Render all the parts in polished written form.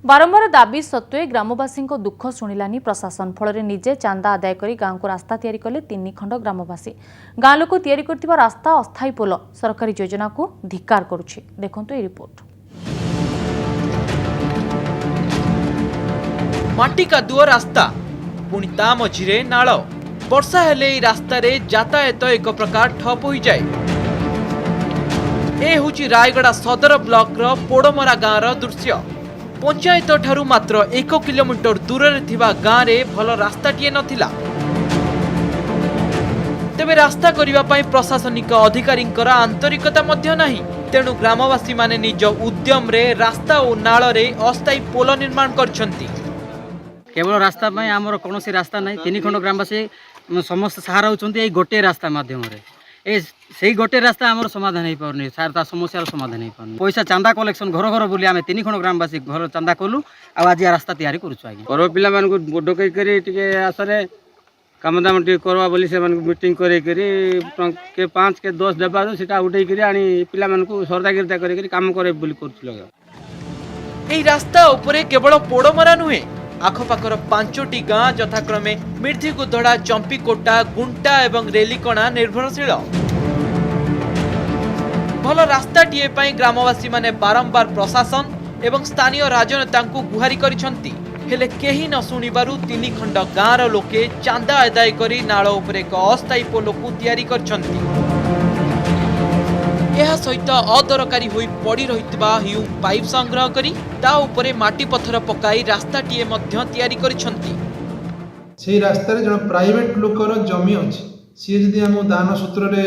बारंबार दाबी सत्वे ग्रामवासी दुख शुणिलानी प्रशासन फल निजे चांदा आदाय कर गाँव को रास्ता तैयारी कले 3 खंड ग्रामवासी गाँ लोक तैयारी करथिबा रास्ता अस्थायी पोल सरकारी योजना को धिक्कार करुछि। देखंतु ए रिपोर्ट। माटी कादुओ रास्ता पुणी ता मझिरे नाळ वर्षा हेले ई रास्ता रे यातायात एक प्रकार ठप हो जाए। ए होची रायगड़ा सदर ब्लॉक रो पोड़मरा गाँव रो दृश्य। पंचायत ठारू मात्र 1 किलोमीटर दूर थिबा गाँ रे भल रास्ताटीए नथिला। तेबे रास्ता करिबा पई प्रशासनिक अधिकारींकर आंतरिकता मध्य नाही। तेणु ग्रामवासी माने निज उद्यम रे रास्ता और नाळ रे अस्थायी पोल निर्माण करछंती। केवल रास्ता में आमर कौन रास्ता ना 3 खंड ग्रामवासी समस्त सहारा होती गोटे रास्ता मध्यम से गोटे रास्ता आमर समाधान हो पारनी सारा समस्या समाधान हो पारनी। पैसा चांदा कलेक्शन घर घर बोली आम 3 खंड ग्रामवासी घर चांदा कलु आज रास्ता तैयारी करुचु। आगे पर्व पिला डकई आसरे काम दाम करवा बोली से मीटिंग के 5 के 10 देवा सीटा उठे आनी पिला सरदागिरिता काम करे बोली कर। रास्ता उपरे केवल पोड़मरा नुहे आखपाखर 5टी गाँ यथाक्रमे मिर्धिगुधड़ा, चंपीकोटा, गुंटा एवं रेलीकणा निर्भरशील। भल रास्ताटीए पई ग्रामवासी माने बारंबार प्रशासन एवं स्थानीय राजनेता गुहारी करिसंती। हेले केही न सुनिबारु 3 खंड गाँर लोके चांदा आदाय करी नाळ उपरे एक अस्थायी पोलकु तैयारी करछंती। यह सहित अदरकारी होई पड़ी रहितबा ह्यू पाइप संग्रह करी ता उपरे माटी पत्थर पकाई रास्ताटीए मध्य तैयारी करिसंती। सेही रास्ता रे जण प्राइवेट लोकर जमी अछि सी जदि हम दान सूत्र रे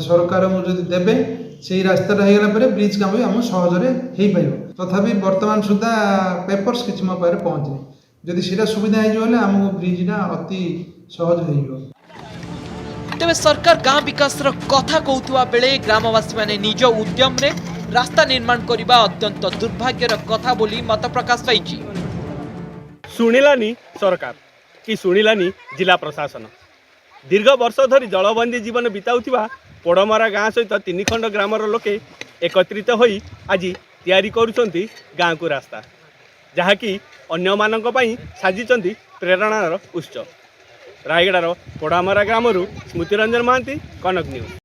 सरकार मु जदि देबे सेही रास्ता रे हेगला परे ब्रिज काम हम सहज रे हेई पाइबो। तथापि वर्तमान सुधा पेपर्स किछ म पारे पहुंचने जदि सेटा सुविधा हे जोले हम ब्रिज ना अति सहज हेइबो। तेबे सरकार गाँ विकास कथा कहूथुवा बेले ग्रामवासी माने निज उद्यम रे रास्ता निर्माण करबा अत्यंत दुर्भाग्यर कथा बोली मत प्रकाश पाइछि। शुणिलानी सरकार कि शुणिलानी जिला प्रशासन दीर्घ वर्ष धरी जलबंदी जीवन बिताउथिबा पोड़मरा गाँ सहित 3 खंड ग्रामर लोके एकत्रित होई आज तैयारी करुछंती गाँ को रास्ता जहाँकि अन्य मानक पई साजिचंती प्रेरणार उत्स। रायगड़ार पोड़ामरा ग्रामरू स्मृतिरंजन महांती, कनक न्यूज।